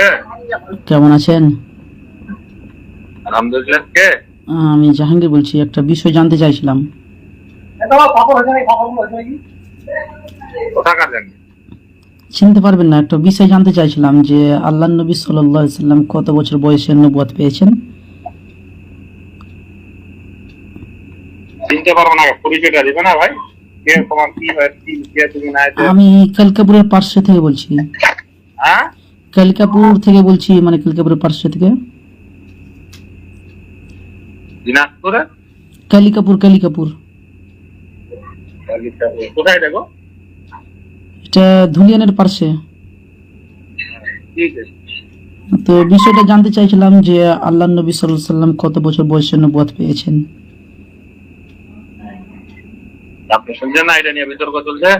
কে? কেমন আছেন? আলহামদুলিল্লাহ। কে? আমি জাহাঙ্গীর বলছি, একটা বিষয় জানতে চাইছিলাম। কোথাকার জানি? চিনতে পারবেন না, একটা বিষয় জানতে চাইছিলাম যে আল্লাহ নবী সাল্লাল্লাহু আলাইহি সাল্লাম কত বছর বয়সে নবুয়ত পেয়েছেন? চিনতে পারবো না, পরিচয়টা দিবে না ভাই? কে তোমার কি হয়, কি কে তুমি না? আমি কালকাপুরের পার্শ্ব থেকে বলছি। হ্যাঁ, কালিকাপুর থেকে বলছি, মানে কালিকাপুরের পার্শ্ব থেকে। দিনাজপুরে? কালিকাপুর কালিকাপুর কোথায় দেখো? এটা ধুলিয়ানের পার্শ্বে। ঠিক আছে। তো বিষয়টা জানতে চাইছিলাম যে আল্লাহ নবী সাল্লাল্লাহু আলাইহি সাল্লাম কত বছর বয়সে নবুয়ত পেয়েছেন? আপনি শুনছেন না এটা নিয়ে বিতর্ক চলছে?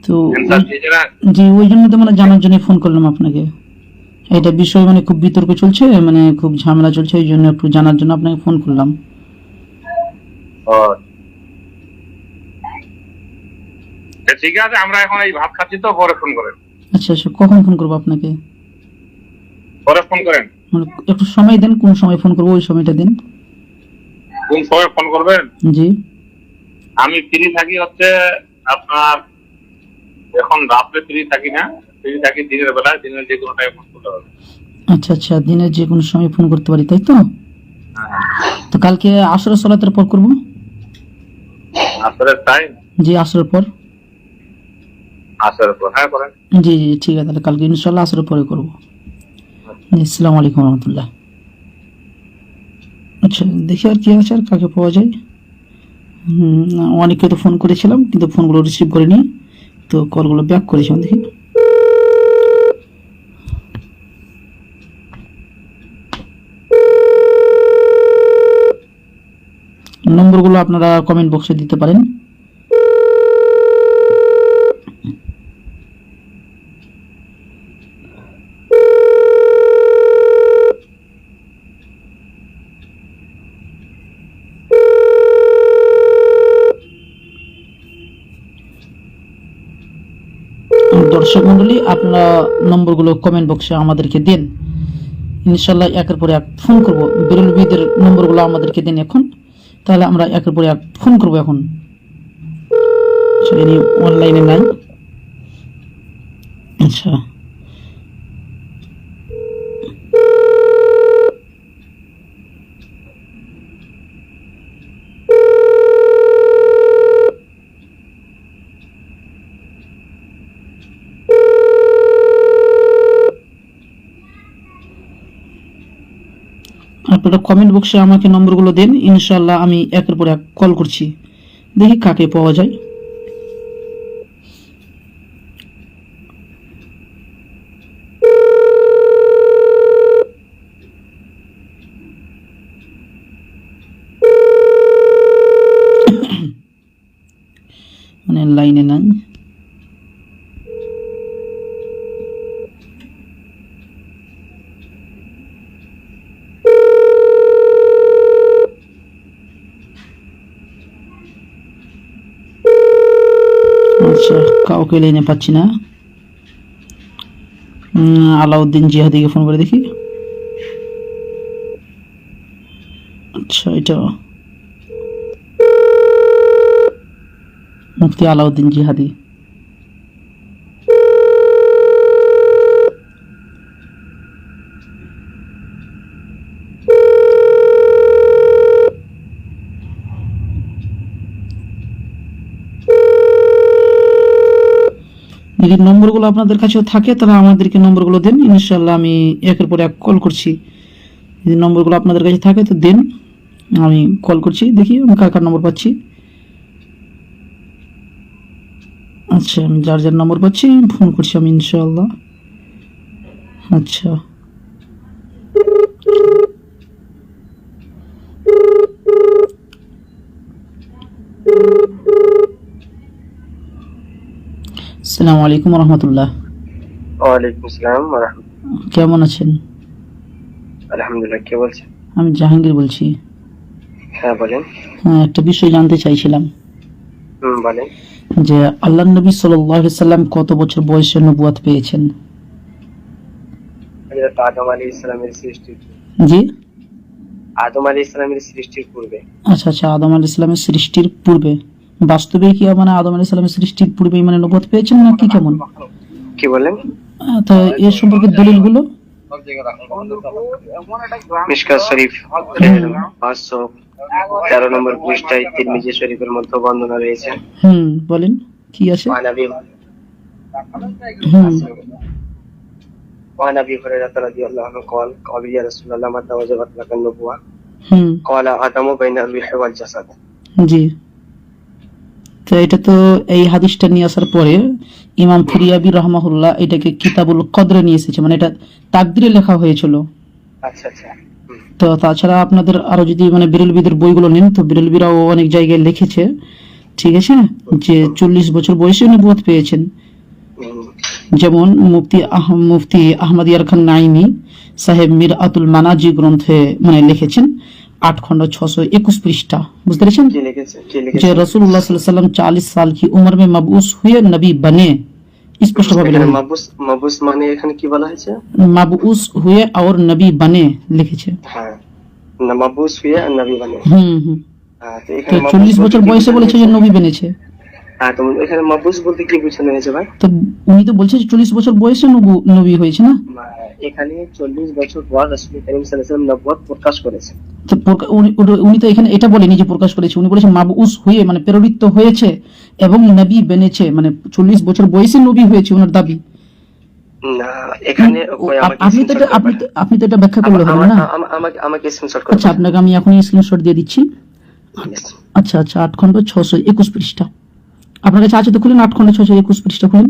তো Answer দিয়েছে না? জি, ওই জন্য তো মানে জানার জন্য ফোন করলাম আপনাকে। এটা বিষয় মানে খুব বিতর্ক চলছে, মানে খুব ঝামেলা চলছে, এই জন্য একটু জানার জন্য আপনাকে ফোন করলাম। ও, ঠিক আছে, আমরা এখন এই ভাত খাচ্ছি তো, পরে ফোন করেন। আচ্ছা আচ্ছা, কখন ফোন করবো আপনাকে? পরে ফোন করেন। মানে একটু সময় দেন, কোন সময় ফোন করবো ওই সময়টা দিন। কোন সময় ফোন করবেন? জি। আমি ফ্রি থাকি হচ্ছে আপনার, এখন রাত্রে ফ্রি থাকি না, ফ্রি থাকি দিনের বেলা, দিনের যে কোনো টাইম ফোন করতে হবে। আচ্ছা আচ্ছা, দিনের যে কোনো সময় ফোন করতে পারি, তাই তো? হ্যাঁ, তো কালকে আসরের সালাতের পর করবো? আসলে টাইম জি, আসরের পর। আসার পর হ্যাঁ করেন। জি জি, ঠিক আছে, তাহলে কালকে ইনশাল্লাহ আসরের পরে করবো। জি, আসসালামু আলাইকুম রহমতুল্লাহ। আচ্ছা, দেখি আর কি আছে, আর কাকে পাওয়া যায়। অনেককে তো ফোন করেছিলাম, কিন্তু ফোনগুলো রিসিভ করিনি, তো কলগুলো ব্যাক করেছিলাম। দেখি নম্বরগুলো আপনারা কমেন্ট বক্সে দিতে পারেন। দর্শক মন্ডলী, আপনারা নম্বরগুলো কমেন্ট বক্সে আমাদেরকে দিন, ইনশাল্লাহ একের পর এক ফোন করবো। বিরলবীদের নম্বরগুলো আমাদেরকে দিন এখন, তাহলে আমরা একের পর এক ফোন করবো এখন। ইনি অনলাইনে নাই। আচ্ছা, আপনারা কমেন্ট বক্সে আমাকে নম্বরগুলো দেন, ইনশাল্লাহ আমি একের পর এক কল করছি, দেখি কাকে পাওয়া যায়। মানে লাইনে নাই। আচ্ছা, কাউকে লাইনে পাচ্ছি না। আলাউদ্দিন জিহাদিকে ফোন করে দেখি। আচ্ছা, এটা মুফতি আলাউদ্দিন জিহাদি। যদি নম্বরগুলো আপনাদের কাছেও থাকে তাহলে আমাদেরকে নম্বরগুলো দেন, ইনশাল্লাহ আমি একের পর এক কল করছি। যদি নম্বরগুলো আপনাদের কাছে থাকে তো দেন, আমি কল করছি, দেখি আমি কার কার নম্বর পাচ্ছি। আচ্ছা, আমি যার যার নম্বর পাচ্ছি ফোন করছি আমি, ইনশাল্লাহ। আচ্ছা, আসসালামু আলাইকুম রহমতুল্লাহ। ওয়ালাইকুম আসসালাম ওয়া রাহমাতুল্লাহ। কেমন আছেন? আলহামদুলিল্লাহ। কে বলছেন? আমি জাহাঙ্গীর বলছি। হ্যাঁ বলেন। হ্যাঁ, একটা বিষয় জানতে চাইছিলাম বলেন। যে আল্লাহ নবী সাল্লাল্লাহু আলাইহি সাল্লাম কত বছর বয়সে নবুয়ত পেয়েছেন? হযরত আদম আলাইহিস সালামের সৃষ্টির জি, আদম আলাইহিস সালামের সৃষ্টির পূর্বে। আচ্ছা আচ্ছা, আদম আলাইহিস সালামের সৃষ্টির পূর্বে। বাস্তবে কি মানে আদম আলাইহিস সালামের সৃষ্টির পূর্বেই মানে নবুয়ত পেয়েছেন না কি কেমন? কি বলেন? তো এর সম্পর্কে দলিলগুলো? মিশকাত শরীফ 513 নম্বর পৃষ্ঠায় তিরমিজি শরীফের মধ্যে বর্ণনা রয়েছে। বলেন কি আছে? ওয়ান আবি হুরায়রা রাদিয়াল্লাহু আনহু قال قال يا رسول الله متى وجبت لك النبوة قال آدم بين الروح والجسد। জি, তো এটা তো এই হাদিসটা নিয়ে আসার পরে ইমাম ফিরিয়াবি রাহমাহুল্লাহ এটাকে কিতাবুল কদরে নিয়ে এসেছে, মানে এটা তাকদিরে লেখা হয়েছিল। আচ্ছা আচ্ছা। তো তাছাড়া আপনাদের আরো যদি মানে বিরলবিদের বইগুলো নেন তো বিরলবিরাও অনেক জায়গায় লিখেছে, ঠিক আছে, যে 40 বছর বয়সে নবুয়ত পেয়েছেন। যেমন মুফতি আহমদ ইয়ার খান নাইমি সাহেব মিরআতুল মানাজি গ্রন্থে মানে লিখেছেন 8 খন্ড 621 পৃষ্ঠা, বুঝতে পেরেছেন? কি লিখেছে? যে রাসূলুল্লাহ সাল্লাল্লাহু আলাইহি ওয়াসাল্লাম 40 साल की उम्र में मबऊस हुए नबी बने, स्पष्ट भाবে এখানে মাবুস মানে এখানে কি বলা হয়েছে? मबऊस हुए और नबी बने লিখেছে। হ্যাঁ, না মাবুস হুয়ে আর নবী বনে। হ্যাঁ, তো তো এখানে 40 বছর বয়সে বলেছে যে নবী বেনেছে। হ্যাঁ, তো এখানে মাবুস বলতে কি বোঝানো হয়েছে ভাই? তো উনি তো বলছে যে 40 বছর বয়সে নবী হয়েছে না? এখানে 40 বছর পর রাসূল করিম সাল্লাল্লাহু আলাইহি ওয়াসাল্লাম নবুয়ত প্রকাশ করেছে। তো উনি তো এখানে এটা বলেনি যে প্রকাশ করেছে, উনি বলেছে মাবউস হুয়ে মানে প্রেরিত হয়েছে এবং নবী বেনেছে, মানে 40 বছর বয়সে নবী হয়েছে ওনার দাবি। না, এখানে আপনি তো এটা ব্যাখ্যা করলে হবে না। আমাকে স্ক্রিনশট করুন। আচ্ছা, আপনাকে আমি এখনই স্ক্রিনশট দিয়ে দিচ্ছি। আচ্ছা আচ্ছা, 8 খন্ড 621 পৃষ্ঠা আপনার কাছে আছে তো, খুলেন 8 খন্ড 621 পৃষ্ঠা খুলেন।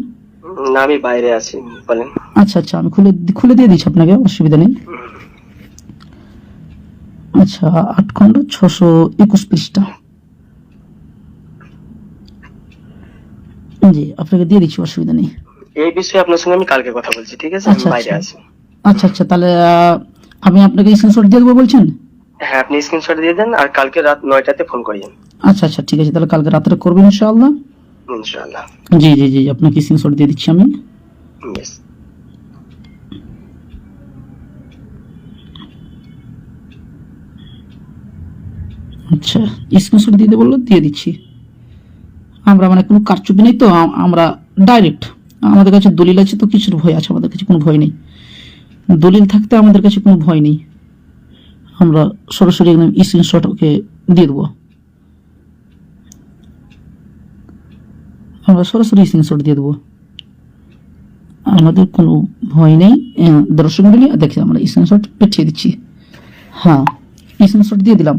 না, আমি বাইরে আছি, বলেন। আচ্ছা আচ্ছা, আমি খুলে দিয়ে দিচ্ছি আপনাকে, অসুবিধা নেই। আচ্ছা, 8 খন্ড 621 পৃষ্ঠা, জি আপনাকে দিয়ে দিচ্ছি, অসুবিধা নেই। এই বিষয়ে আপনার সঙ্গে আমি কালকে কথা বলছি, ঠিক আছে? আমি বাইরে আছি। আচ্ছা আচ্ছা, তাহলে আমি আপনাকে স্ক্রিনশট দিয়ে দেবো বলছেন? হ্যাঁ, আপনি স্ক্রিনশট দিয়ে দেন আর কালকে রাত 9টাতে ফোন করিয়েন। আচ্ছা আচ্ছা, ঠিক আছে, তাহলে কালকে রাত্রে করবেন ইনশাআল্লাহ। ইনশাআল্লাহ। জি জি জি, আপনাকে স্ক্রিনশট দিয়ে দিচ্ছি আমি। ইয়েস। আচ্ছা, স্ক্রিনশট দিয়ে দেবো, দিয়ে দিচ্ছি। আমরা মানে কোনো কারচুপি নেই তো, আমরা ডাইরেক্ট, আমাদের কাছে দলিল আছে তো কিছুর ভয় আছে, আমাদের কাছে কোনো ভয় নেই। দলিল থাকতে আমাদের কাছে কোনো ভয় নেই, আমরা সরাসরি একদম স্ক্রিনশট ওকে দিয়ে দেবো, আমরা সরাসরি স্ক্রিনশট দিয়ে দেবো, আমাদের কোনো ভয় নেই। দর্শক মণ্ডলী দেখে আমরা স্ক্রিনশট পাঠিয়ে দিচ্ছি। হ্যাঁ, স্ক্রিনশট দিয়ে দিলাম।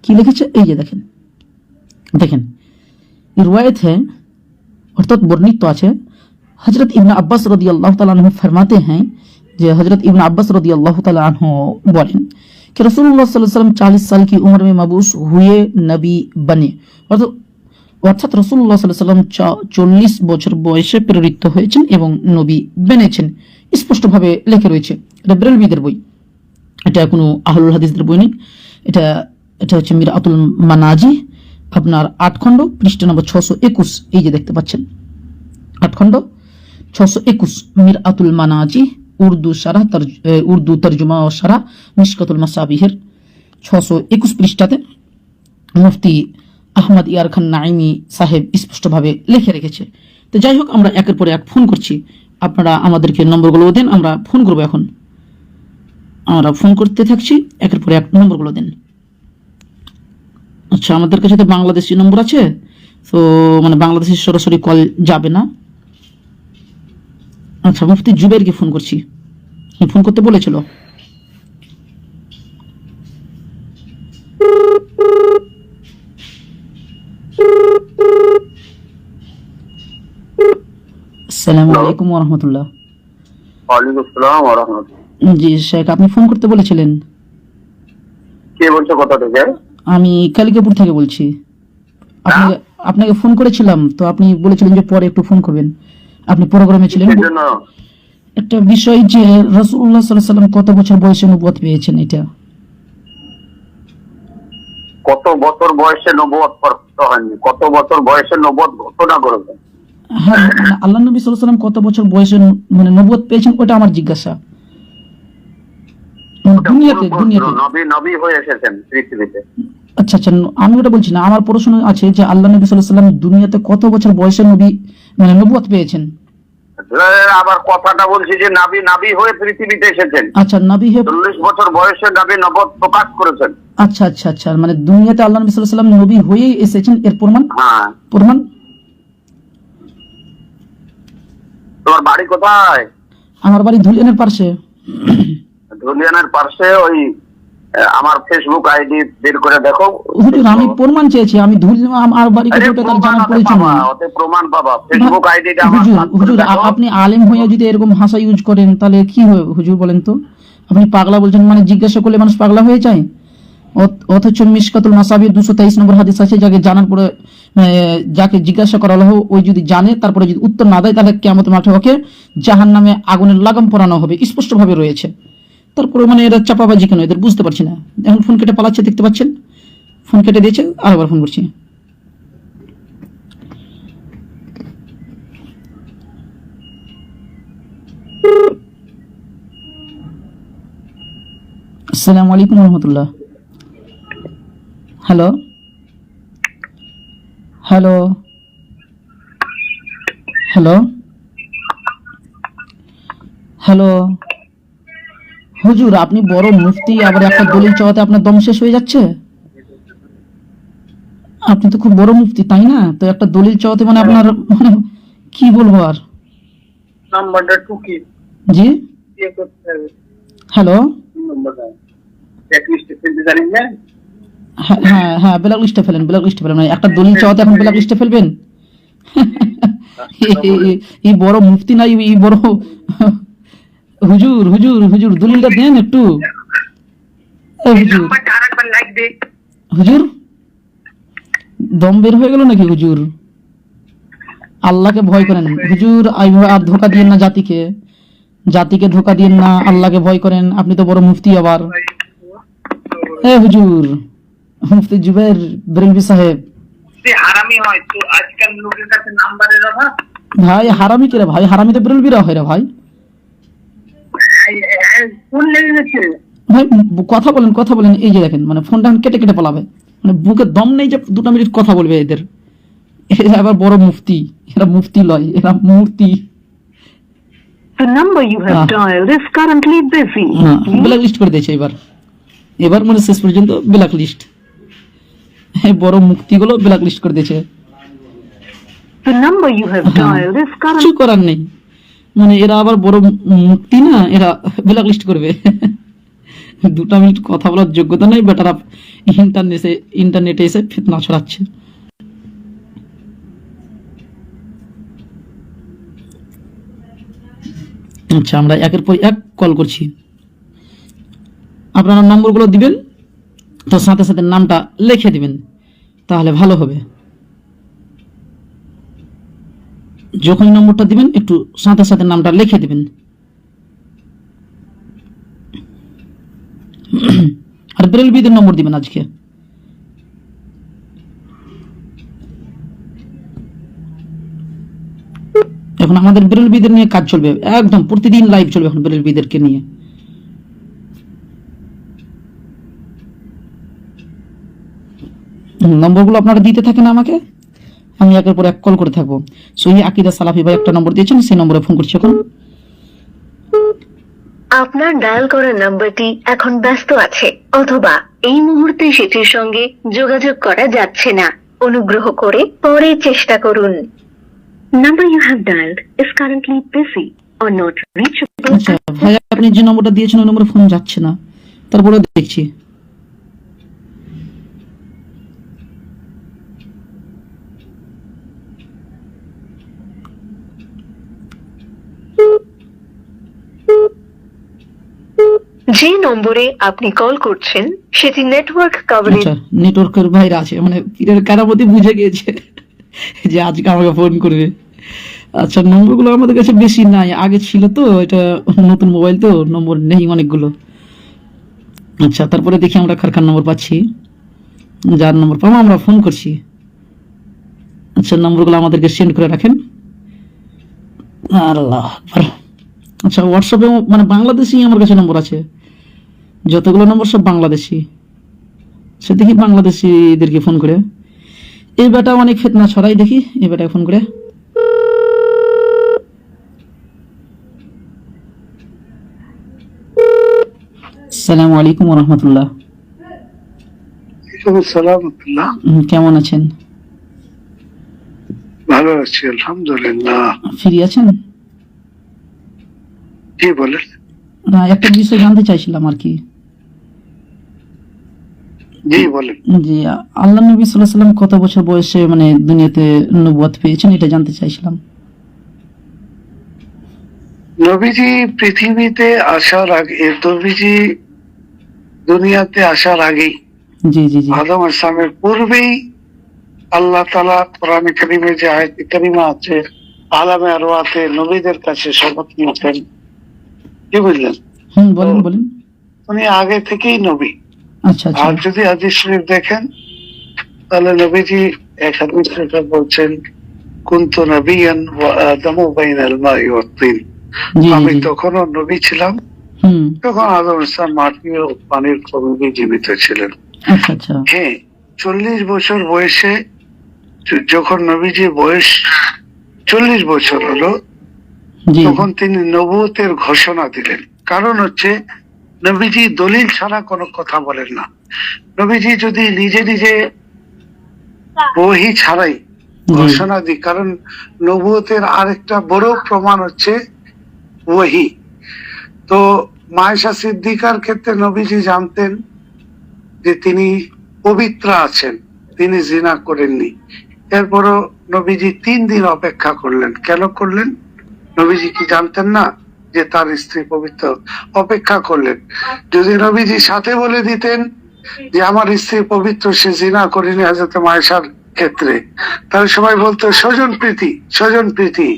কি লিখেছে এই যে দেখেন, দেখেন रिवायत है अर्थात वर्णित तो আছে हजरत इब्न अब्बास रदियल्लाहु ताआला अन्हु फरमाते हैं যে हजरत इब्न अब्बास रदियल्लाहु ताआला अन्हु बोलें कि रसूलुल्लाह सल्लल्लाहु अलैहि वसल्लम 40 साल की उम्र में मबूस हुए नबी बने, অর্থাৎ রাসূলুল্লাহ সাল্লাল্লাহু আলাইহি ওয়াসাল্লাম 40 বছর বয়সে প্রেরিত হয়েছেন এবং নবী বেনেছেন, স্পষ্টভাবে লেখা রয়েছে। এটা বেরেলভীদের বই, এটা কোনো আহলুল হাদিসদের বই নেই, এটা হচ্ছে মিরআতুল মানাজি, আপনার 8 খন্ড পৃষ্ঠা নম্বর 621, এই যে দেখতে পাচ্ছেন 8 খন্ড 621 মিরআতুল মানাজি উর্দু তরজমা ও শারা মিশকাতুল মাসাবিহের 621 পৃষ্ঠাতে মুফতি আহমদ ইয়ার খান নাইমি সাহেব স্পষ্টভাবে লিখে রেখেছে। তো যাই হোক, আমরা একের পর এক ফোন করছি, আপনারা আমাদেরকে নম্বরগুলো দেন, আমরা ফোন করবো। এখন আমরা ফোন করতে থাকছি, একের পর এক নম্বরগুলো দেন। আচ্ছা, আমাদের কাছে তো বাংলাদেশি নম্বর আছে, তো মানে বাংলাদেশের সরাসরি কল যাবে না। আচ্ছা, মুফতি জুবেরকে ফোন করছি, ফোন করতে বলেছিল। আসসালামু আলাইকুম ওয়া রাহমাতুল্লাহ। ওয়ালাইকুম আসসালাম ওয়া রাহমাতুল্লাহ। জি শেখ, আপনি ফোন করতে বলেছিলেন। কে বলছো কথা থেকে? আমি কালিকাপুর থেকে বলছি। আপনাকে ফোন করেছিলাম, তো আপনি বলেছিলেন যে পরে একটু ফোন করবেন, আপনি প্রোগ্রামে ছিলেন। একটা বিষয় যে রাসূলুল্লাহ সাল্লাল্লাহু আলাইহি ওয়াসাল্লাম কত বছর বয়সে নবুয়ত পেয়েছেন, এটা কত বছর বয়সে নবুয়ত প্রাপ্ত হয়নি, কত বছর বয়সে নবুয়ত ঘোষণা করেছেন? হ্যাঁ, আল্লাহ নবী সাল্লাল্লাহু আলাইহি ওয়াসাল্লাম কত বছর বয়সে মানে নবুয়ত পেয়েছেন, ওটা আমার জিজ্ঞাসা। দুনিয়াতে দুনিয়াতে নবী নবী হয়ে এসেছেন পৃথিবীতে। আচ্ছা আচ্ছা, আমি ওটা বলছি না, আমার প্রশ্ন আছে যে আল্লাহ নবী সাল্লাল্লাহু আলাইহি সাল্লাম দুনিয়াতে কত বছর বয়সে নবী মানে নবুয়ত পেয়েছেন? আবার কথাটা বলছি যে নবী নবী হয়ে পৃথিবীতে এসেছেন। আচ্ছা, নবী হয়ে 40 বছর বয়সে নবী নবুয়ত প্রকাশ করেছেন। আচ্ছা আচ্ছা আচ্ছা, মানে দুনিয়াতে আল্লাহ নবী সাল্লাল্লাহু আলাইহি সাল্লাম নবী হয়েই এসেছেন, এর প্রমাণ? হ্যাঁ। প্রমাণ? তোমার বাড়ি কোথায়? আমার বাড়ি ধুলিয়ানের পাশে। ধুলিয়ানের পাশে ওই আমার ফেসবুক আইডি বের করে দেখো। হুজুর আমি প্রমাণ চেয়েছি, আমি আমার বাড়ি আরে কোথায় তার প্রমাণ জানার আছে প্রয়োজন বাবা, নেই। ওতে প্রমাণ পাবা। ফেসবুক আইডিটা আমার হুজুর সার্চ করে হুজুর দেখো। আপনি আলেম হয়ে যদি এরকম ভাষা ইউজ করেন তাহলে কি হয় হুজুর বলেন তো? আপনি পাগলা বলছেন, মানে জিজ্ঞাসা করলে মানুষ পাগলা হয়ে যায়? অথচ মিশকাতুল মাসাবির 223 নম্বর হাদিস আছে, যাকে জানার পরে যাকে জিজ্ঞাসা করা হলো ওই যদি জানে তারপরে যদি উত্তর না দেয় তাহলে কিয়ামতের মাঠে ওকে জাহান্নামে আগুনের লাগাম পরানো হবে, স্পষ্টভাবে রয়েছে। তারপরে মানে এরা চাপাবাজি কেন, এদের বুঝতে পারছি না। এখন ফোন কেটে পালাচ্ছে, দেখতে পাচ্ছেন ফোন কেটে দিয়েছে, আরেকবার ফোন করছি। আসসালামু আলাইকুম রহমতুল্লাহ। হ্যালো হ্যালো হ্যালো হ্যালো হুজুর আপনি বড় মুফতি, আবার একটা দলিল চাওয়াতে আপনার দম শেষ হয়ে যাচ্ছে? আপনি তো খুব বড় মুফতি তাই না? তো একটা দলিল চাওয়াতে মানে আপনার মানে কি বলবো আর। নাম্বারটা টুকি জি দিয়ে করতে হবে। হ্যালো, নাম্বারটা চেকলিস্টে ফেলতে জানেন না? হ্যাঁ হ্যাঁ হ্যাঁ, ব্ল্যাক লিস্টে ফেলেন, ব্ল্যাক লিস্টে ফেলেন। মানে একটা দলিল চাওয়াতে এখন ব্ল্যাক লিস্টে ফেলবেন? এই বড় মুফতি নাই, এই বড় হুজুর হুজুর হুজুর দলিলটা দেন একটু। হুজুর আরেকবার লাইক দে। হুজুর দম বের হয়ে গেল নাকি হুজুর? আল্লাহকে ভয় করেন হুজুর, আর ধোকা দিয়েন না জাতিকে, জাতিকে ধোকা দিয়েন না, আল্লাহকে ভয় করেন। আপনি তো বড় মুফতি আবার। হুজুর মুফতি জুবের বেরেলভি সাহেব, হারামি হয় তো আজকাল লোকের কাছে নাম্বারের অভাব। ভাই হারামি কে রে ভাই? হারামি তো বেরেলভিরা হয় রে ভাই। ফোন লেগে গেছে ভাই কথা বলেন কথা বলেন, এই যে দেখেন মানে ফোনটা কেটে কেটে পালাবে, মানে বুকে দম নেই যে 2 মিনিট কথা বলবে এদের। এরা আবার বড় মুফতি, এরা মুফতি লয়, এরা মূর্তি। The number you have dialed is currently busy. Black list করে দিয়েছে এবার, এবার মানে শেষ পর্যন্ত ব্ল্যাক লিস্ট। বড় মুক্তিগুলো ব্ল্যাক লিস্ট করে দিয়েছে। The number you have dialed is কিছু currently করার নেই, মানে এরা আবার বড় মুক্তি না, এরা ব্ল্যাক লিস্ট করবে। 2 মিনিট কথা বলার যোগ্যতা নেই, বেটারা ইন্টারনেটে এসে ফিতনা ছড়াচ্ছে। আচ্ছা আমরা একের পর এক কল করছি, আপনারা নম্বরগুলো দিবেন তো সাথে সাথে নামটা লিখে দিবেন, তাহলে ভালো হবে। যখনই নম্বরটা দিবেন একটু সাথে সাথে নামটা লিখে দিবেন। আর বেরেলভিদের নম্বর দিবেন আজকে। এখন আমাদের বেরেলভিদের নিয়ে কাজ চলবে, একদম প্রতিদিন লাইভ চলবে এখন বেরেলভিদেরকে নিয়ে। নম্বরগুলো আপনারা দিতে থাকেন আমাকে, আমি একের পর এক কল করে থাকবো। সহি আকীদা সালাফি ভাই একটা নম্বর দিয়েছেন, সেই নম্বরে ফোন করছি এখন। আপনার ডায়াল করা নাম্বারটি এখন ব্যস্ত আছে অথবা এই মুহূর্তে সেটির সঙ্গে যোগাযোগ করা যাচ্ছে না। অনুগ্রহ করে পরে চেষ্টা করুন। Number you have dialed is currently busy or not reachable. আচ্ছা ভাই, আপনি যে নম্বরটা দিয়েছেন ওই নম্বরে ফোন যাচ্ছে না, তারপরে দেখছি। যে নম্বরে আপনি কল করছেন সেটি নেটওয়ার্ক কভারেজ। আচ্ছা নেটওয়ার্কের বাইরে আছে, মানে পীরের কারামতি বুঝে গিয়েছে যে আজকে আমাকে ফোন করবে। আচ্ছা নম্বরগুলো আমাদের কাছে বেশি নাই, আগে ছিল তো, এটা নতুন মোবাইল তো নম্বর নেই অনেকগুলো। আচ্ছা তারপরে দেখি আমরা কার নম্বর পাচ্ছি, যার নম্বর পাবো আমরা ফোন করছি। আচ্ছা নম্বরগুলো আমাদেরকে সেন্ড করে রাখেন। আল্লাহ, আচ্ছা হোয়াটসঅ্যাপে মানে বাংলাদেশি আমার কাছে নম্বর আছে, যতগুলো নম্বর সব বাংলাদেশি। সে দেখি বাংলাদেশিদেরকে ফোন করে। এই বেটা অনেক ফিতনা ছড়াই, দেখি এই বেটাকে ফোন করে। আসসালামু আলাইকুম ওয়া রাহমাতুল্লাহ। কেমন আছেন? ভালো আছি আলহামদুলিল্লাহ। ফ্রি আছেন? জি বলেন। একটা বিষয় জানতে চাইছিলাম আর কি। জি বলেন। জি, আল্লাহ নবী সাল্লাল্লাহু আলাইহি ওয়াসাল্লাম কত বছর বয়সে মানে দুনিয়াতে নবুয়ত পেয়েছেন, এটা জানতে চাইছিলাম। নবীজি পৃথিবীতে আসার আগে, নবীজি দুনিয়াতে আসার আগেই, জি জি জি আদম ইসলামের পূর্বেই আল্লাহ তাআলা কোরআনে কারীমে যে আয়াত কারীমা আছে, আলামে আরওয়াতে নবীদের কাছে শপথ নিয়েছেন। কি বুঝলেন? বলেন বলেন। উনি আগে থেকেই নবী। আচ্ছা আচ্ছা। আর যদি হাদিস শরীফ দেখেন তাহলে নবীজি এক হাদিস শরীফে বলছেন, কুনতু নবিয়ান ওয়া আদামু বাইনাল মাই ওয়াত তিন। জি আমি জি তখনও নবী ছিলাম, তখন আদম ইসলাম মাটি ও পানির কবরে জীবিত ছিলেন। আচ্ছা আচ্ছা। হ্যাঁ, 40 বছর বয়সে যখন নবীজির বয়স 40 বছর হলো, জি তখন তিনি নবুয়তের ঘোষণা দিলেন। কারণ হচ্ছে নবীজি দলিল ছাড়া কোনো কথা বলেন না। নবীজি যদি নিজে নিজে ওহী ছাড়াই ঘোষণা দিই, কারণ নবুয়তের আরেকটা বড় প্রমাণ হচ্ছে ওহী। তো মায়েশা সিদ্দিকার ক্ষেত্রে নবীজি জানতেন যে তিনি পবিত্র আছেন, তিনি জিনা করেননি। এরপরও নবীজি 3 দিন অপেক্ষা করলেন। কেন করলেন? নবীজি কি জানতেন না যে তার স্ত্রী পবিত্র? অপেক্ষা করলেন। যদি নবীজি সাথে বলে দিতেন যে আমার স্ত্রী পবিত্র, সে জিনা করেনি হযরত মায়েশার ক্ষেত্রে, তাহলে সবাই বলতো স্বজন প্রীতি,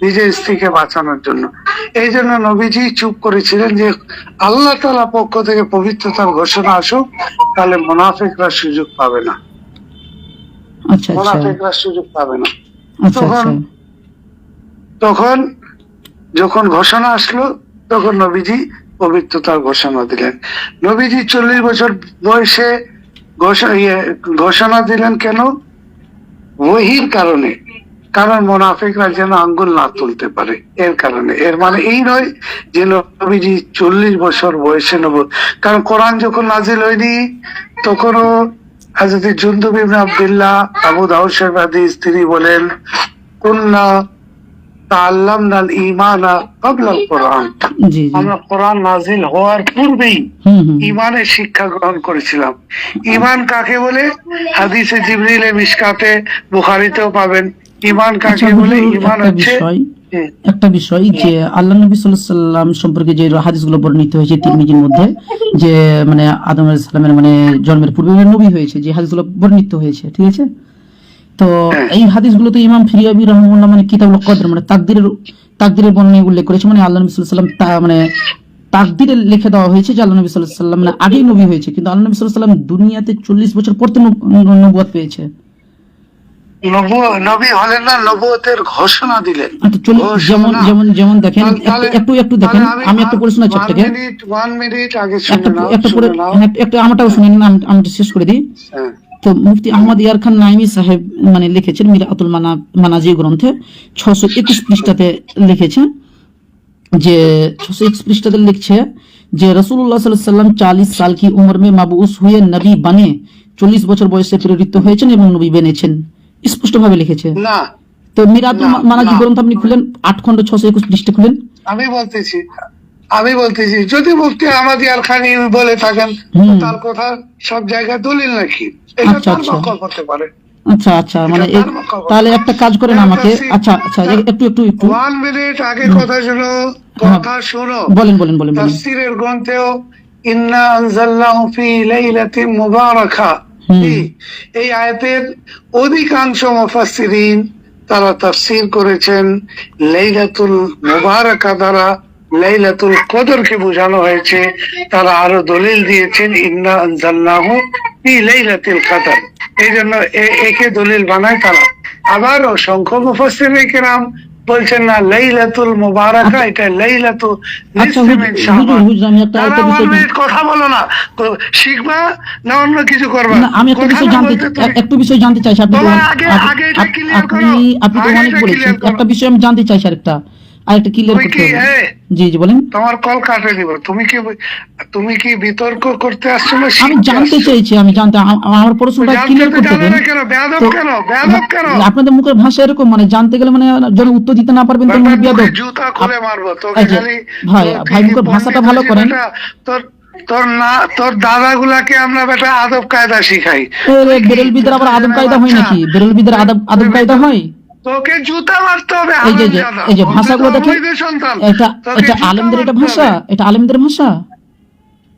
নিজের স্ত্রীকে বাঁচানোর জন্য। এই জন্য নবীজি চুপ করেছিলেন যে আল্লাহ তাআলা পক্ষ থেকে পবিত্রতার ঘোষণা আসুক, তাহলে মুনাফিকরা সুযোগ পাবে না। আচ্ছা আচ্ছা। মুনাফিকরা সুযোগ পাবে না। আচ্ছা আচ্ছা। তখন যখন ঘোষণা আসলো, তখন নবীজি পবিত্রতার ঘোষণা দিলেন। নবীজি 40 বছর বয়সে ঘোষণা দিলেন কেন? ওহীর কারণে। কারণ মুনাফিকরা যেন আঙ্গুল না তুলতে পারে, এর কারণে। এর মানে এই নয় যে নবীজি 40 বছর বয়সে কারণ কোরআন যখন নাজিল হয়নি তখনও হযরত জুনদুব ইবনে আব্দুল্লাহ, আবু দাউদ শরীফ হাদিস, তিনি বলেন কুননা তাআল্লামনাল ঈমানা ক্বাবলাল কোরআন। আমরা কোরআন নাজিল হওয়ার পূর্বেই ঈমানের শিক্ষা গ্রহণ করেছিলাম। ঈমান কাকে বলে? হাদিসে জিবরিলে, মিশকাতে, বুখারীতেও পাবেন। ঈমান কাকে বলে? ঈমান হচ্ছে একটা বিষয় যে আল্লাহ নবী সাল্লাল্লাহু আলাইহি ওয়াসাল্লাম সম্পর্কে যে হাদিসগুলো বর্ণিত হয়েছে তিরমিজির মধ্যে, যে মানে আদম আলাইহিস সালামের মানে জন্মের পূর্বে নবী হয়েছে, যে হাদিসগুলো বর্ণিত হয়েছে, ঠিক আছে? তো এই হাদিসগুলো তো ইমাম ফিরিয়াবি রাহিমাহুল্লাহ মানে কিতাবুল কদর মানে তাকদীরের বর্ণনায় উল্লেখ করেছে। মানে আল্লাহ নবী সাল্লাল্লাহু আলাইহি ওয়াসাল্লাম মানে তাকদীরে লিখে দেওয়া হয়েছে যে আল্লাহ নবী সাল্লাল্লাহু আলাইহি ওয়াসাল্লাম মানে আগেই নবী হয়েছে, কিন্তু আল্লাহ নবী সাল্লাল্লাহু আলাইহি ওয়াসাল্লাম দুনিয়াতে 40 বছর পর তো নবুয়ত পেয়েছে। নবী হলেন না, নবুয়তের ঘোষণা দিলেন। যেমন যেমন যেমন দেখেন, একটু দেখেন, আমি একটা পড়ে শোনাচ্ছি আপনাকে। 1 মিনিট আগে শুনে নাও। একটা আমারটাও শুনে নিন, আমি শেষ করে দিই। তো মুফতি আহমদ ইয়ার খান নাইমি সাহেব মানে লিখেছেন মিরাতুল মানাজি গ্রন্থে 621 পৃষ্ঠাতে লিখেছেন যে 621 পৃষ্ঠাতে লিখছে যে রাসূলুল্লাহ সাল্লাল্লাহু আলাইহি ওয়াসাল্লাম 40 साल की उम्र में मबऊस हुए नबी बने, 40 বছর বয়সে প্রেরিত হয়েছেন এবং নবী বনেছেন, স্পষ্ট ভাবে লিখেছে। না, তো মিরাতুল মানাজি গ্রন্থ আপনি খুলেন, 8 খন্ড 621 পৃষ্ঠা খুলেন। আমি বলতেছি যদি মুফতি আহমদ ইয়ার খানি বলে থাকেন তার কথা সব জায়গায় দলিল নাকি? এটা তার বক্তব্য করতে পারে। আচ্ছা আচ্ছা, মানে তাহলে একটা কাজ করেন আমাকে। আচ্ছা আচ্ছা, একটু 1 মিনিট আগে কথা শুনো। বলেন। তাফসীরের গ্রন্থেও ইন্না আনজালনাহু ফি লাইলাতিন মুবারাকা, এই আয়াতের অধিকাংশ মুফাসসিরিন তারা তাফসীর করেছেন লাইলাতুল মুবারাকা দ্বারা লাইলাতুল কদরকে বোঝানো হয়েছে। তারা আরো দলিল দিয়েছেন ইন্না আনজালনাহু ফি লাইলাতিল কদর, এই জন্য একে দলিল বানায় তারা। আবার অসংখ্য মুফাসসিরিন কেরাম বলছেন না লাইলাতুল মুবারাকা, এটা লাইলাতুল আচ্ছা নিসফি মিন শাবান। হুজুর আমি একটা তারা বিষয় বলবে কথা বলো না, শিখবা না অন্য কিছু করবা। না আমি একটা কথা বিষয় না জানতে বলতে তুমি- একটু বিষয় জানতে চাইছি আপনি তো তোমার আগে এটা ক্লিয়ার করো, আপনি তো আগে অনেক এটা বলেছেন, ক্লিয়ার করো। একটা বিষয় আমি জানতে চাইছি আরেকটা ক্লিয়ার তুমি করতে কি হবে। এ, জি জি বলেন। তোমার কল কাটে দিব। তুমি কি বিতর্ক করতে আসছো না আমি শিখতে জানতে আসছো? চাইছি, আমার প্রশ্নটা জানতে ক্লিয়ার তো করতে জানো দেন। না কেন? বেয়াদব তো কেন? বেয়াদব কেন? আপনাদের মুখের ভাষা এরকম, মানে জানতে গেলে মানে যখন উত্তর দিতে না পারবেন তখন বেটা, বিয়াদব। তোকে জুতা খুলে মারবো তোকে। এই যে, খালি ভাই তুই কি মুখের ভাষাটা পণ্ডিত ভালো হয়েছিস করেন। বেটা? তোর দাদা গুলাকে আমরা বেটা আদব কায়দা শিখাই। বেরেলবিদের আবার আদব কায়দা হয় নাকি? বেরেলবিদের আদব কায়দা হয়? তোকে জুতা মারতে হবে। এই যে ভাষাগুলো দেখেন, সন্তান, এটা তোকে এটা জুতা আলেমদের এটা মারতে ভাষা, হবে। এটা আলেমদের ভাষা।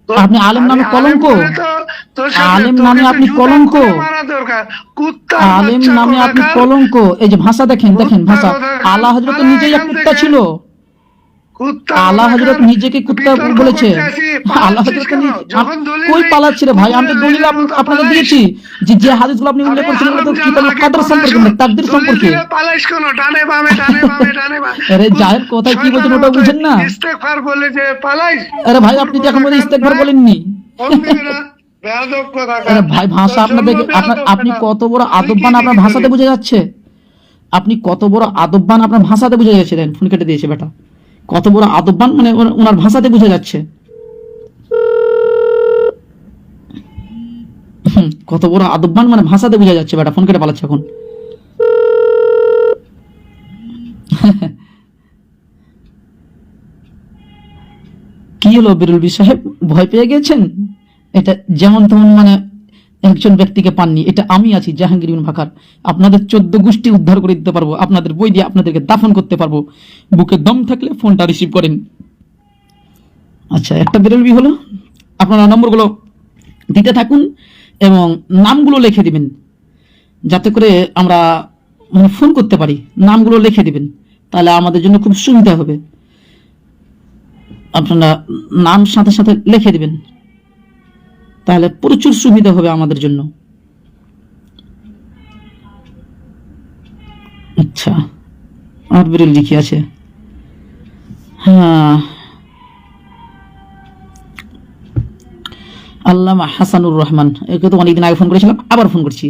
আপনি আলেম নামে আরে কলঙ্ক। বলে তো তোর সাথে আলেম তোকে নামে তো আপনি জুতা কলঙ্ক। খুলে মারা দরকার। কুত্তার আলেম বাচ্চা নামে আপনি কোথাকার। কলঙ্ক। এই যে ভাষা দেখেন ভাষা। কোথাকার। আল্লাহ হযরত পালা নিজেই এক এখান কুত্তা থেকে। ছিল। কুত্তা আল্লাহ কোথাকার। হযরত নিজেকে কুত্তা বিতর্ক বলেছে। করতে আসি, আল্লাহ পালাচ্ছিস হযরত কেন? যখন দলিল কই নেই, পালাচ্ছে রে ভাই? আমি তো দলিল কুকুরের মতো আপনাকে পালাইস। দিয়েছি যে হাদিসগুলো আপনি উল্লেখ করেছেন এগুলো তো কিতাবুল আগে কদর কথা সম্পর্কে শোন। না তাকদীর দলিল সম্পর্কে। দিলে পালাইস কেন? ডানে বামে ডানে বামে ডানে বামে। আরে জাহেল কোথায় কি বলছেন ওটা বুঝেন না? ইস্তেগফার বলে যে পালাইস। আরে ভাই আপনি তো এখন মধ্যে ইস্তেগফার বলেননি। বেয়াদব কোথাকার। আরে ভাই ভাষা তোর জন্য আপনাদের বেয়াদব আপনি বেটা। কত বড় তুই কি আদববান আপনার লিখি ভাষাতে করিস? বোঝা যাচ্ছে। আপনি কত বড় আদববান আপনার ভাষাতে বোঝা যাচ্ছে। দেন ফোন কেটে দিয়েছে বেটা। কত বড় আদববান মানে ওনার ভাষাতে বোঝা যাচ্ছে। কত বড় আদববান মানে ভাষাতে বোঝা যাচ্ছে বেটা। ফোন কেটে পালাচ্ছে এখন। কি হলো বিরুলবি সাহেব, ভয় পেয়ে গেছেন? এটা যেমন তেমন মানে একজন ব্যক্তিকে পাননি। এটা আমি আছি জাহাঙ্গীর বিন বাকার। আপনাদের 14 গোষ্ঠী উদ্ধার করে দিতে পারবো, আপনাদের বই দিয়ে আপনাদেরকে দাফন করতে পারবো। বুকে দম থাকলে ফোনটা রিসিভ করেন। আচ্ছা একটা বিরলবি হলো। আপনারা নম্বরগুলো দিতে থাকুন এবং নামগুলো লিখে দিবেন যাতে করে আমরা মানে ফোন করতে পারি। নামগুলো লিখে দিবেন, তাহলে আমাদের জন্য খুব সুবিধা হবে। আপনারা নাম সাথে সাথে লিখে দিবেন, তাহলে প্রচুর সুবিধা হবে আমাদের জন্য। আচ্ছা আমার বিরল লিখে আছে। হ্যাঁ, আল্লামা হাসানুর রহমান। একে তো অনেকদিন আগে ফোন করেছিলাম, আবার ফোন করছি।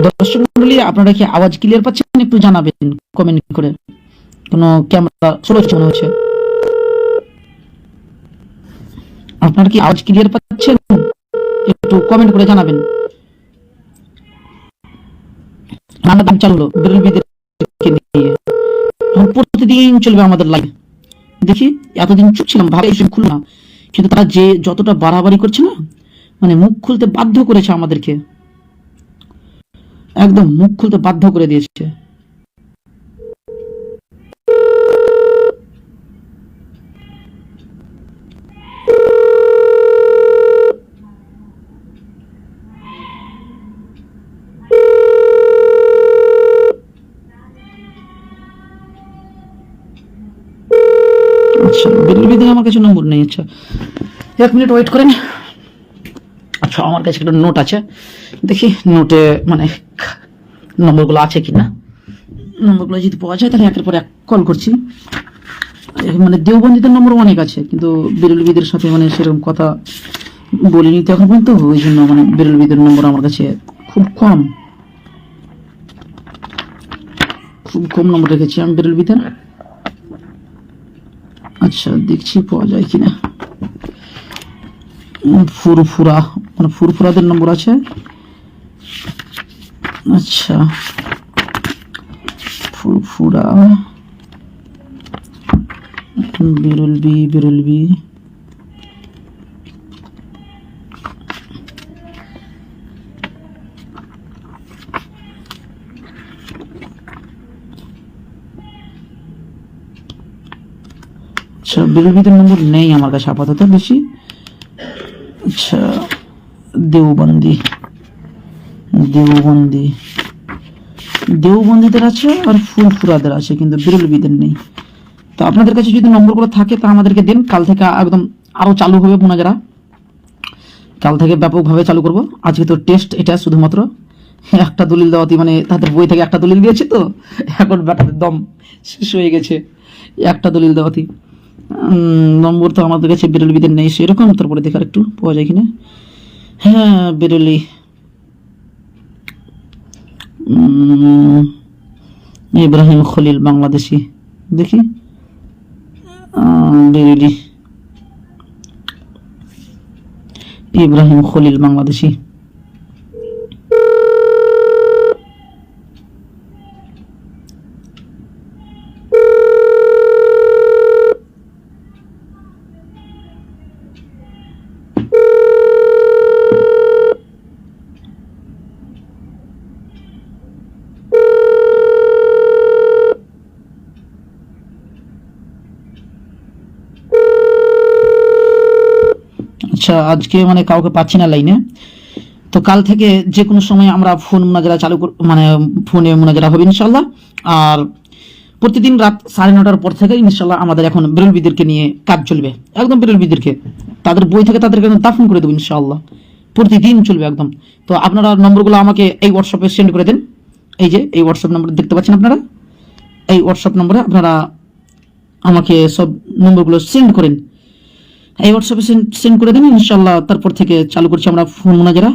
দর্শক মন্ডলী, আপনারা কি আওয়াজ ক্লিয়ার পাচ্ছেন? একটু জানাবেন কমেন্ট করে। কোনো ক্যামেরা স্লো মনে হচ্ছে। আপনারা কি আওয়াজ ক্লিয়ার পাচ্ছেন? একটু কমেন্ট করে জানাবেন। আমার দাম চালু হলো বিরলবিদেরকে নিয়ে। এখন প্রতিদিন চলবে আমাদের লাইভ। দেখি এতদিন চুপ ছিলাম, ভাবে এসে খুললো না, কিন্তু তারা যে যতটা বাড়াবাড়ি করছে না, মানে মুখ খুলতে বাধ্য করেছে আমাদেরকে। একদম মুখ খুলতে বাধ্য করে দিয়েছে। আচ্ছা বিরলবিদের আমার কাছে নম্বর নেই। আচ্ছা 1 মিনিট ওয়েট করেন। আচ্ছা আমার কাছে একটা নোট আছে, দেখি নোটে মানে নম্বরগুলো আছে কিনা। নম্বরগুলো যদি পাওয়া যায় তাহলে একের পর এক কল করছি। মানে দেওবন্দীদের নম্বর অনেক আছে, কিন্তু বিরলবিদের সাথে মানে সেরকম কথা বলিনি তো এখন পর্যন্ত, ওই জন্য মানে বিরলবিদের নম্বর আমার কাছে খুব কম নম্বর রেখেছি আমি বিরলবিদের। আচ্ছা দেখছি পাওয়া যায় কিনা। ফুরফুরা মানে ফুরফুরাদের নম্বর আছে। আচ্ছা ফুরফুরা বিরলবি আচ্ছা, বিরোধীদের নম্বর নেই আমার কাছে আপাতত বেশি। আচ্ছা, দেওবন্দি দেওবন্দিদের আছে আর ফুরফুরাদের আছে, কিন্তু বিরলবিদের নেই। তো আপনাদের কাছে যদি নম্বরগুলো থাকে তা আমাদেরকে দিন। কাল থেকে একদম আরো চালু হবে মোনাজারা, কাল থেকে ব্যাপকভাবে চালু করব। আজকে তো টেস্ট, এটা শুধুমাত্র একটা দলিল দেওয়াতি, মানে তাদের বই থেকে একটা দলিল দিয়েছে, তো এখন ব্যাটাদের দম শেষ হয়ে গেছে একটা দলিল দেওয়াতি। নম্বর তো আমাদের কাছে বিরলবিদের নেই সেরকম। তারপরে দেখার একটু পাওয়া যায় কিনা। হ্যাঁ, বিরলি ইব্রাহিম খলিল বাংলাদেশি, দেখি বিরলি ইব্রাহিম খলিল বাংলাদেশি। আচ্ছা, আজকে মানে কাউকে পাচ্ছি না লাইনে। তো কাল থেকে যে কোনো সময় আমরা ফোন মোনাজারা চালু মানে ফোনে মোনাজারা হবে ইনশাল্লাহ। আর প্রতিদিন রাত 9:30 পর থেকে ইনশাল্লাহ আমাদের এখন বিরলবিদেরকে নিয়ে কাজ চলবে। একদম বিরলবিদেরকে তাদের বই থেকে তাদেরকে দাফন করে দেবো ইনশাআল্লাহ, প্রতিদিন চলবে একদম। তো আপনারা নম্বরগুলো আমাকে এই হোয়াটসঅ্যাপে সেন্ড করে দেন। এই যে এই হোয়াটসঅ্যাপ নম্বর দেখতে পাচ্ছেন আপনারা, এই হোয়াটসঅ্যাপ নম্বরে আপনারা আমাকে সব নম্বরগুলো সেন্ড করেন, এই হোয়াটসঅ্যাপে সেন্ড করে দেন ইনশাল্লাহ। তারপর থেকে চালু করছি আমরা ফোন মোনাজারা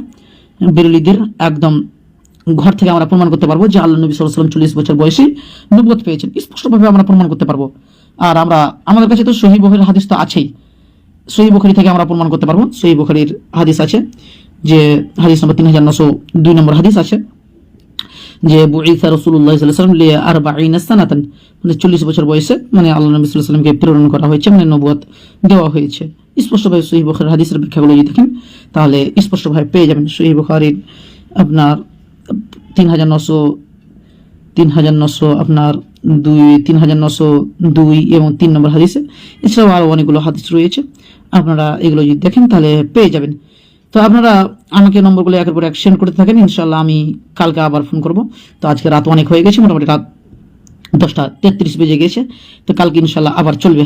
বিরলীদের। একদম ঘর থেকে আমরা প্রমাণ করতে পারবো যে আল্লাহ নবী সাল্লাল্লাহু আলাইহি ওয়াসাল্লাম 40 বছর বয়সে নবুয়ত পেয়েছেন, স্পষ্টভাবে আমরা প্রমাণ করতে পারবো। আর আমাদের কাছে তো সহিহ বুখারীর হাদিস তো আছেই, সহিহ বুখারী থেকে আমরা প্রমাণ করতে পারবো। সহিহ বুখারীর হাদিস আছে, যে হাদিস নম্বর 3902 নম্বর হাদিস আছে, যে বুইসা রাসূলুল্লাহ সাল্লাল্লাহু আলাইহি ওয়াসাল্লাম লি 40 সানাতান, মানে 40 বছর বয়সে মানে আল্লাহ নবী সাল্লাল্লাহু আলাইহি ওয়াসাল্লামকে প্রেরণ করা হয়েছে, মানে নবুয়ত দেওয়া হয়েছে। স্পষ্টভাবে সহিহ বুখারীর হাদিসের ব্যাখ্যাগুলো যদি দেখেন তাহলে স্পষ্টভাবে পেয়ে যাবেন। সহিহ বুখারীর আপনার 3900 আপনার 3902 এবং 3 নম্বর হাদিসে, এছাড়াও আরো অনেকগুলো হাদিস রয়েছে, আপনারা এগুলো যদি দেখেন তাহলে পেয়ে যাবেন। তো আপনারা আমাকে নম্বরগুলো একের পর এক সেন্ড করতে থাকেন ইনশাল্লাহ। আমি কালকে আবার ফোন করব। তো আজকে রাত অনেক হয়ে গেছে, মোটামুটি রাত 10টা 33 বেজে গেছে। তো কালকে ইনশাল্লাহ আবার চলবে।